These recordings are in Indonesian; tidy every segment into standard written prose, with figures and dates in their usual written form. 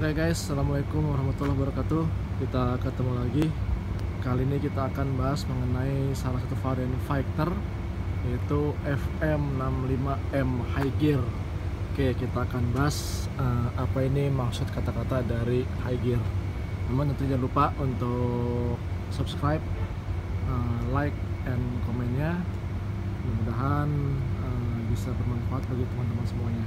Oke guys, assalamualaikum warahmatullahi wabarakatuh. Kita ketemu lagi. Kali ini kita akan bahas mengenai salah satu varian fighter, yaitu FM65M High Gear. Oke, kita akan bahas apa ini maksud kata-kata dari High Gear. Namun tentu jangan lupa untuk subscribe, like, and komennya. Mudah-mudahan bisa bermanfaat bagi teman-teman semuanya.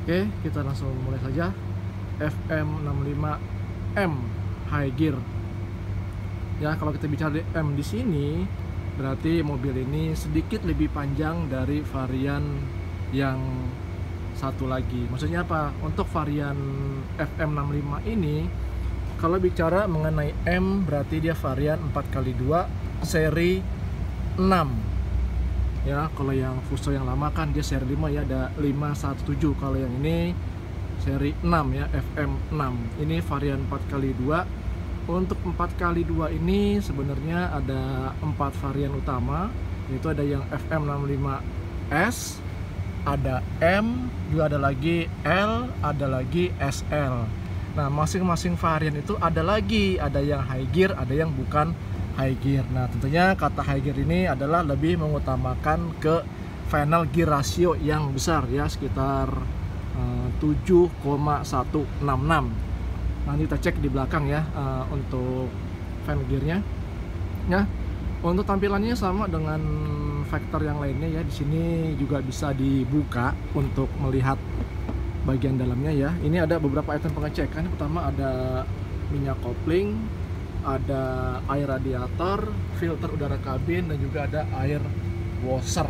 Oke, kita langsung mulai saja. FM65M High Gear. Ya, kalau kita bicara di M di sini, berarti mobil ini sedikit lebih panjang dari varian yang satu lagi. Maksudnya apa? Untuk varian FM65 ini, kalau bicara mengenai M, berarti dia varian 4x2 seri 6. Ya, kalau yang Fuso yang lama kan dia seri 5 ya, ada 517. Kalau yang ini seri 6 ya, FM6. Ini varian 4x2. Untuk 4x2 ini sebenarnya ada 4 varian utama, yaitu ada yang FM65S, ada M, juga ada lagi L, ada lagi SL. Nah, masing-masing varian itu ada yang high gear, ada yang bukan high gear. Nah, tentunya kata high gear ini adalah lebih mengutamakan ke final gear ratio yang besar ya, sekitar 7,166. Nanti kita cek di belakang ya, untuk fan gearnya. Ya, untuk tampilannya sama dengan Vector yang lainnya ya. Di sini juga bisa dibuka untuk melihat bagian dalamnya ya. Ini ada beberapa item pengecekan. Pertama ada minyak kopling, ada air radiator, filter udara kabin, dan juga ada air washer.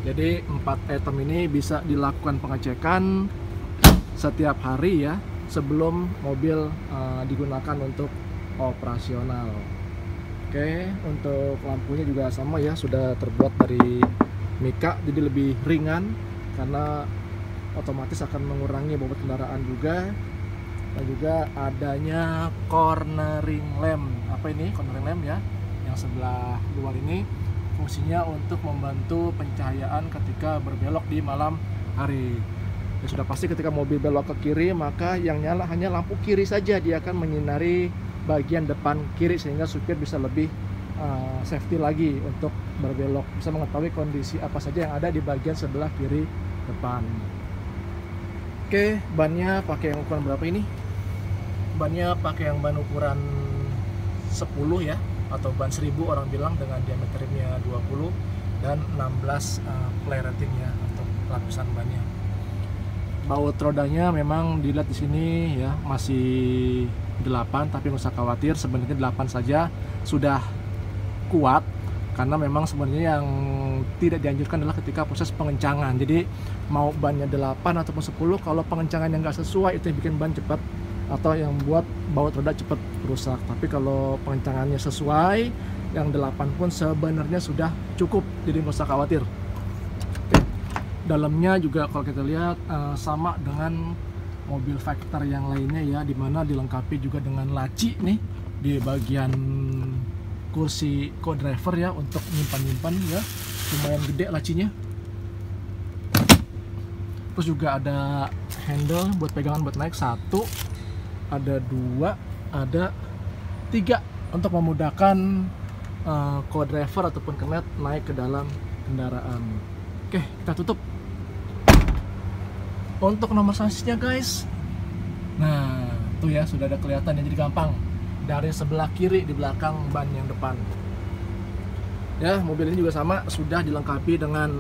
Jadi 4 item ini bisa dilakukan pengecekan setiap hari ya, sebelum mobil digunakan untuk operasional. Oke, untuk lampunya juga sama ya, sudah terbuat dari mika, jadi lebih ringan karena otomatis akan mengurangi bobot kendaraan juga. Dan juga adanya cornering lamp. Apa ini cornering lamp ya? Yang sebelah luar ini fungsinya untuk membantu pencahayaan ketika berbelok di malam hari. Ya, sudah pasti ketika mobil belok ke kiri, maka yang nyala hanya lampu kiri saja. Dia akan menyinari bagian depan kiri sehingga supir bisa lebih safety lagi untuk berbelok, bisa mengetahui kondisi apa saja yang ada di bagian sebelah kiri depan. Oke, bannya pakai yang ukuran berapa ini? Bannya pakai yang ban ukuran 10 ya, atau ban 1000 orang bilang, dengan diameter rimnya 20 dan 16 play rating ya untuk lapisan bannya. Baut rodanya memang dilihat di sini ya masih 8, tapi nggak usah khawatir, sebenarnya 8 saja sudah kuat, karena memang sebenarnya yang tidak dianjurkan adalah ketika proses pengencangan. Jadi mau bannya 8 ataupun 10, kalau pengencangan yang nggak sesuai itu yang bikin ban cepat atau yang buat baut roda cepat rusak. Tapi kalau pengencangannya sesuai, yang 8 pun sebenarnya sudah cukup, jadi nggak usah khawatir. Dalamnya juga kalau kita lihat sama dengan mobil Vector yang lainnya ya, dimana dilengkapi juga dengan laci nih di bagian kursi co-driver ya, untuk nyimpan ya, lumayan gede lacinya. Terus juga ada handle buat pegangan buat naik, 1, ada 2, ada 3 untuk memudahkan co-driver ataupun kernet naik ke dalam kendaraan. Oke, kita tutup. Untuk nomor sansisnya guys, nah tuh ya sudah ada kelihatan ya, jadi gampang dari sebelah kiri di belakang ban yang depan. Ya, mobil ini juga sama, sudah dilengkapi dengan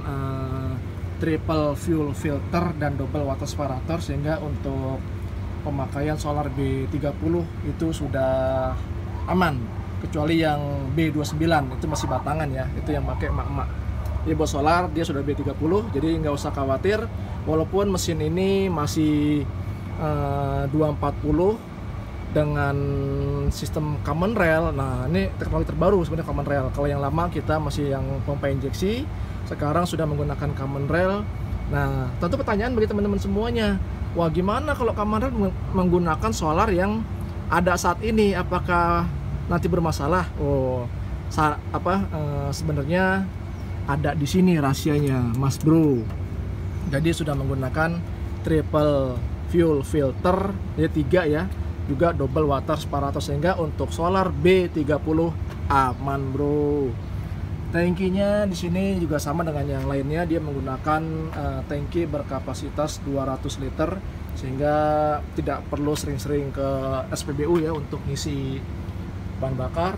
triple fuel filter dan double water separator, sehingga untuk pemakaian solar B30 itu sudah aman, kecuali yang B29 itu masih batangan ya, itu yang pakai emak-emak. Jadi buat solar dia sudah B30, jadi nggak usah khawatir. Walaupun mesin ini masih 240 dengan sistem common rail. Nah, ini teknologi terbaru sebenarnya common rail. Kalau yang lama kita masih yang pompa injeksi, sekarang sudah menggunakan common rail. Nah, tentu pertanyaan bagi teman-teman semuanya, wah gimana kalau common rail menggunakan solar yang ada saat ini, apakah nanti bermasalah? Sebenarnya ada di sini rahasianya, Mas Bro. Jadi sudah menggunakan triple fuel filter ya 3 ya, juga double water separator, sehingga untuk solar B30 aman bro. Tangkinya di sini juga sama dengan yang lainnya, dia menggunakan tangki berkapasitas 200 liter, sehingga tidak perlu sering-sering ke SPBU ya untuk ngisi bahan bakar.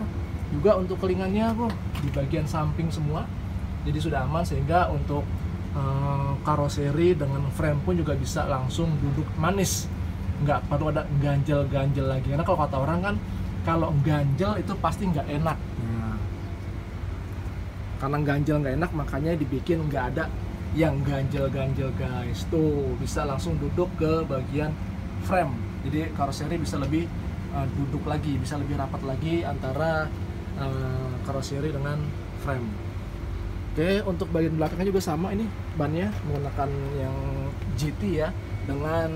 Juga untuk kelingannya bro di bagian samping semua, jadi sudah aman, sehingga untuk karoseri dengan frame pun juga bisa langsung duduk manis, nggak perlu ada ganjel-ganjel lagi. Karena kalau kata orang kan, kalau ganjel itu pasti nggak enak. Nah, karena ganjel nggak enak, makanya dibikin nggak ada yang ganjel-ganjel guys. Tuh bisa langsung duduk ke bagian frame, jadi karoseri bisa lebih duduk lagi, bisa lebih rapat lagi antara karoseri dengan frame. Oke, untuk bagian belakangnya juga sama, ini bannya menggunakan yang GT ya, dengan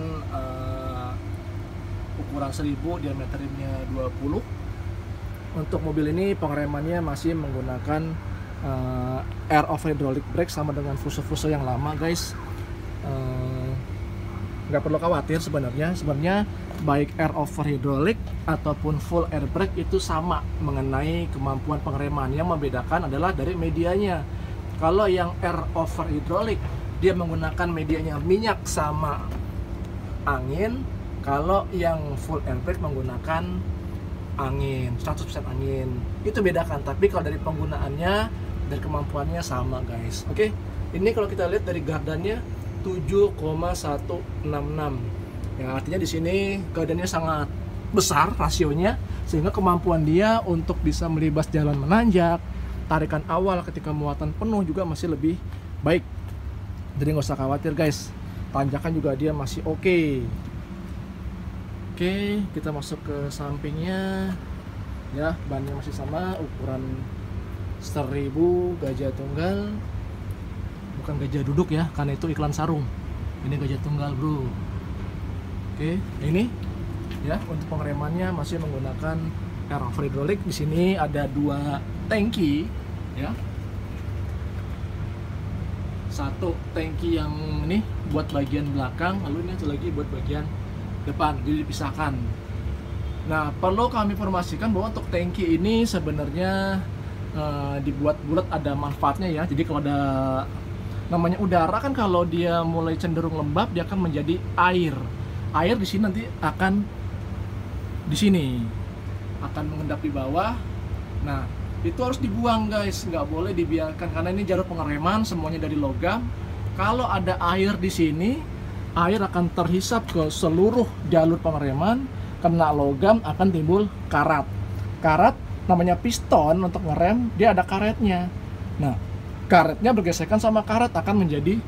ukuran 1000, diameter rimnya 20. Untuk mobil ini pengeremannya masih menggunakan air of hydraulic brake sama dengan fuse-fuse yang lama guys. Nggak perlu khawatir sebenarnya baik air over hydraulic ataupun full air brake itu sama mengenai kemampuan pengereman. Yang membedakan adalah dari medianya. Kalau yang air over hydraulic dia menggunakan medianya minyak sama angin, kalau yang full air brake menggunakan angin, 100% angin. Itu bedakan, tapi kalau dari penggunaannya dan kemampuannya sama guys. Oke, ini kalau kita lihat dari gardannya 7,166 ya, artinya di sini gardannya sangat besar rasionya, sehingga kemampuan dia untuk bisa melibas jalan menanjak, tarikan awal ketika muatan penuh juga masih lebih baik. Jadi nggak usah khawatir guys, tanjakan juga dia masih oke. Oke, kita masuk ke sampingnya ya, bannya masih sama, ukuran 1000, gajah tunggal, bukan gajah duduk ya, karena itu iklan sarung. Ini gajah tunggal bro. Oke, ini ya untuk pengeremannya masih menggunakan air over hydraulic. Di sini ada 2 tangki ya. Satu tangki yang ini buat bagian belakang, lalu ini satu lagi buat bagian depan, jadi dipisahkan. Nah, perlu kami informasikan bahwa untuk tangki ini sebenarnya dibuat bulat, ada manfaatnya ya. Jadi kalau ada namanya udara kan, kalau dia mulai cenderung lembab dia akan menjadi air. Air di sini nanti akan mengendap di bawah. Nah, itu harus dibuang guys, nggak boleh dibiarkan, karena ini jalur pengereman semuanya dari logam. Kalau ada air di sini, air akan terhisap ke seluruh jalur pengereman, kena logam akan timbul karat. Karat namanya piston untuk ngerem, dia ada karetnya. Nah, karetnya bergesekan sama karet akan menjadi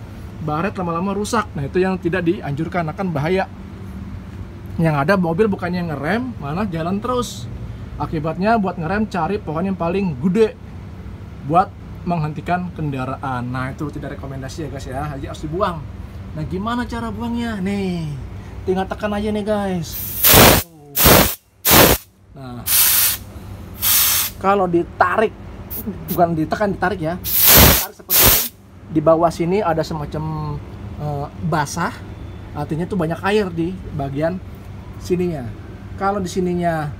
baret, lama-lama rusak. Nah, itu yang tidak dianjurkan, akan bahaya. Yang ada mobil bukannya ngerem, malah jalan terus. Akibatnya buat ngerem cari pohon yang paling gede buat menghentikan kendaraan. Nah, itu tidak rekomendasi ya guys ya, jadi harus dibuang. Nah, gimana cara buangnya? Nih, tinggal tekan aja nih guys. Nah, kalau ditarik, bukan ditekan, ditarik ya, ditarik seperti ini. Di bawah sini ada semacam basah, artinya tuh banyak air di bagian sininya. Kalau di sininya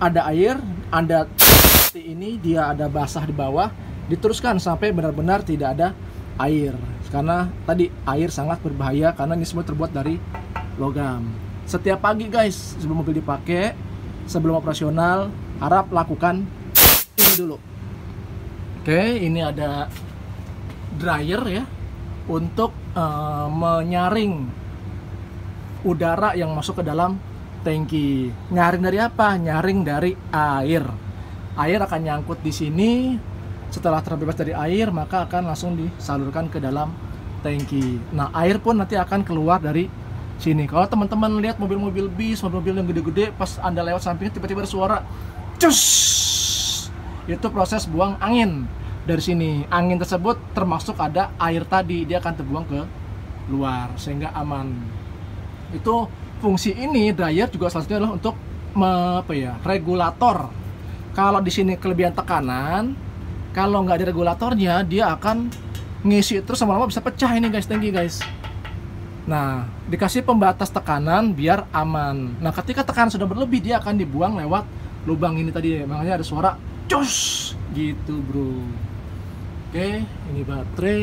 ada air, ada seperti ini, dia ada basah di bawah, diteruskan sampai benar-benar tidak ada air. Karena tadi air sangat berbahaya, karena ini semua terbuat dari logam. Setiap pagi guys, sebelum mobil dipakai, sebelum operasional, harap lakukan ini dulu. Oke, ini ada dryer ya, untuk menyaring udara yang masuk ke dalam tangki. Nyaring dari apa? Nyaring dari air. Air akan nyangkut di sini. Setelah terbebas dari air, maka akan langsung disalurkan ke dalam tangki. Nah, air pun nanti akan keluar dari sini. Kalau teman-teman lihat mobil-mobil bis, mobil-mobil yang gede-gede, pas Anda lewat sampingnya tiba-tiba ada suara cus, itu proses buang angin dari sini. Angin tersebut termasuk ada air tadi, dia akan terbuang ke luar sehingga aman. Itu fungsi ini dryer juga salah satunya adalah untuk regulator. Kalau di sini kelebihan tekanan, kalau nggak ada regulatornya dia akan ngisi terus, lama-lama bisa pecah ini guys, tangki guys. Nah, dikasih pembatas tekanan biar aman. Nah, ketika tekanan sudah berlebih, dia akan dibuang lewat lubang ini tadi. Makanya ada suara cus gitu, bro. Oke, ini baterai.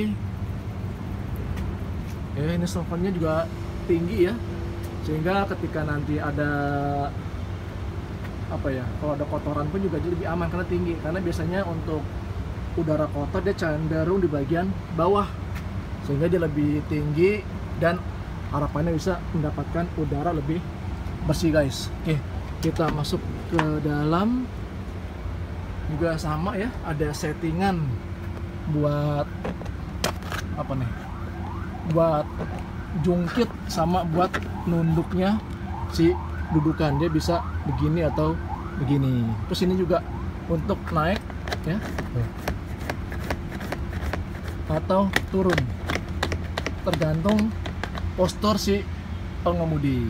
Oke, ini softwarnya juga tinggi ya, sehingga ketika nanti ada apa ya, kalau ada kotoran pun juga jadi lebih aman karena tinggi. Karena biasanya untuk udara kotor dia cenderung di bagian bawah, sehingga dia lebih tinggi dan harapannya bisa mendapatkan udara lebih bersih, guys. Oke, kita masuk ke dalam. Juga sama ya, ada settingan buat apa nih, buat jungkit sama buat nunduknya si dudukan. Dia bisa begini atau begini. Terus ini juga untuk naik ya atau turun, tergantung postur si pengemudi.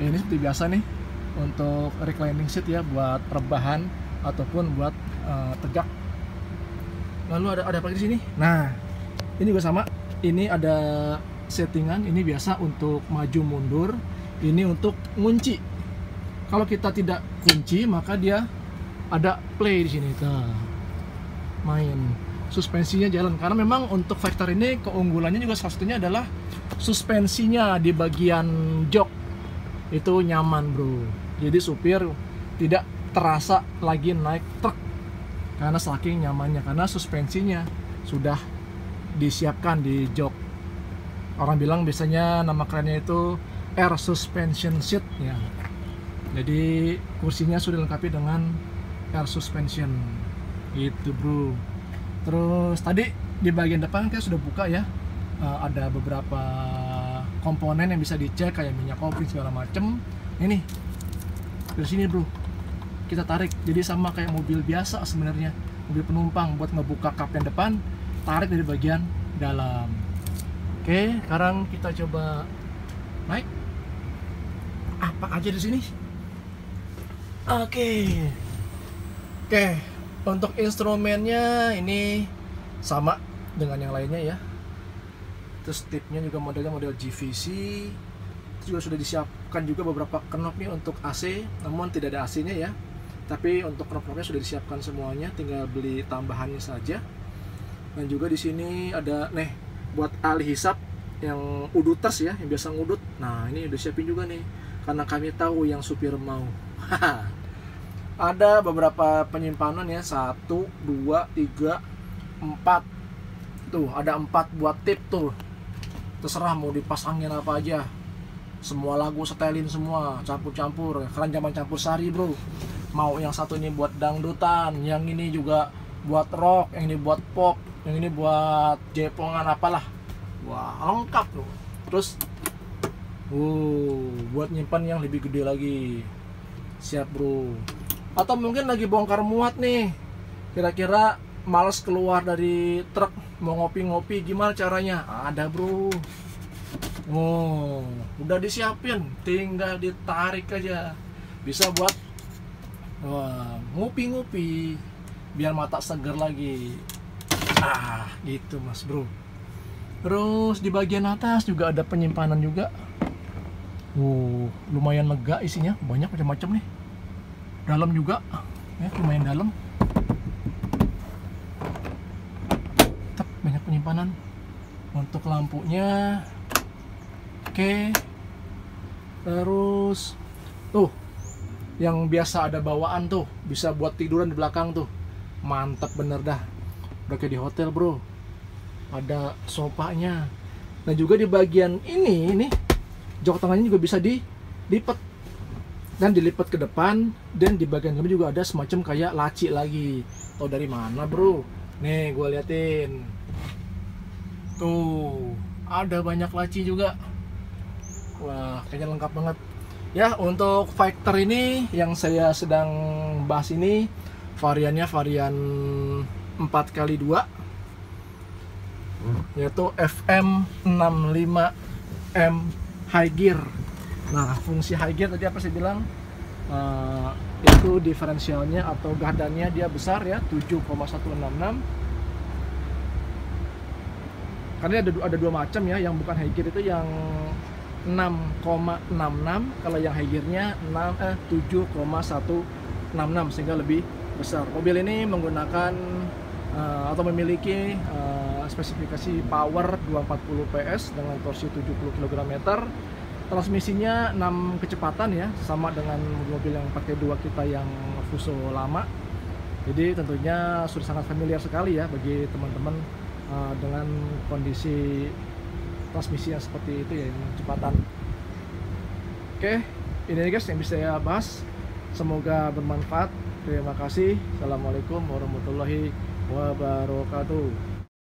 Ini seperti biasa nih untuk reclining seat ya, buat rebahan ataupun buat tegak. Lalu ada apa di sini? Nah, ini juga sama. Ini ada settingan. Ini biasa untuk maju mundur. Ini untuk ngunci. Kalau kita tidak kunci, maka dia ada play di sini. Nah, main. Suspensinya jalan. Karena memang untuk Vector ini keunggulannya juga salah satunya adalah suspensinya di bagian jok itu nyaman, bro. Jadi supir tidak terasa lagi naik truk karena saking nyamannya, karena suspensinya sudah disiapkan di jok. Orang bilang biasanya nama kerennya itu air suspension seat ya. Jadi kursinya sudah dilengkapi dengan air suspension gitu, bro. Terus tadi di bagian depan kita sudah buka ya, ada beberapa komponen yang bisa dicek kayak minyak kopling segala macem. Ini dari sini, bro, kita tarik. Jadi sama kayak mobil biasa sebenarnya, mobil penumpang. Buat ngebuka kap yang depan, tarik dari bagian dalam. Oke, sekarang kita coba naik. Apa aja di sini? Oke, untuk instrumennya ini sama dengan yang lainnya ya. Terus tipnya juga modelnya model GVC. Terus juga sudah disiapkan juga beberapa knob nih untuk AC, namun tidak ada AC-nya ya. Tapi untuk knob-knobnya sudah disiapkan semuanya, tinggal beli tambahannya saja. Dan juga di sini ada nih buat ali hisap yang uduters ya, yang biasa ngudut. Nah, ini udah siapin juga nih, karena kami tahu yang supir mau. Ada beberapa penyimpanan ya, 1, 2, 3, 4. Tuh, ada 4 buat tip tuh. Terserah mau dipasangin apa aja. Semua lagu setelin semua, campur-campur. Keranjang campur sari, bro. Mau yang satu ini buat dangdutan, yang ini juga buat rock, yang ini buat pop, yang ini buat jepongan apalah. Wah, lengkap tuh. Terus buat nyimpan yang lebih gede lagi. Siap, bro. Atau mungkin lagi bongkar muat nih, kira-kira males keluar dari truk, mau ngopi-ngopi, gimana caranya? Ada, bro. Udah disiapin, tinggal ditarik aja. Bisa buat ngopi-ngopi biar mata seger lagi. Gitu, mas, bro. Terus di bagian atas juga ada penyimpanan juga. Lumayan lega isinya, banyak macam-macam nih. Dalam juga ya, lumayan dalam. Tetap banyak penyimpanan. Untuk lampunya oke. Terus tuh yang biasa ada bawaan tuh, bisa buat tiduran di belakang tuh. Mantap bener dah, udah kayak di hotel, bro. Ada sofanya. Dan juga di bagian ini nih, jok tangannya juga bisa dilipat dan dilipat ke depan. Dan di bagian dalam juga ada semacam kayak laci lagi. Tahu dari mana, bro? Nih, gue liatin. Tuh, ada banyak laci juga. Wah, kayaknya lengkap banget. Ya, untuk Vector ini yang saya sedang bahas ini variannya varian 4x2, yaitu FM65M High Gear. Nah, fungsi high gear tadi apa saya bilang, itu diferensialnya atau gardannya dia besar ya, 7,166. Karena ada dua macam ya, yang bukan high gear itu yang 6,66, kalau yang high gearnya 7,166 sehingga lebih besar. Mobil ini menggunakan atau memiliki spesifikasi power 240 PS dengan torsi 70 kgm. Transmisinya 6 kecepatan ya, sama dengan mobil-mobil yang pakai 2 kita yang Fuso lama. Jadi tentunya sudah sangat familiar sekali ya bagi teman-teman dengan kondisi transmisi yang seperti itu ya, yang kecepatan. Oke, ini guys yang bisa saya bahas. Semoga bermanfaat. Terima kasih. Assalamualaikum warahmatullahi wabarakatuh.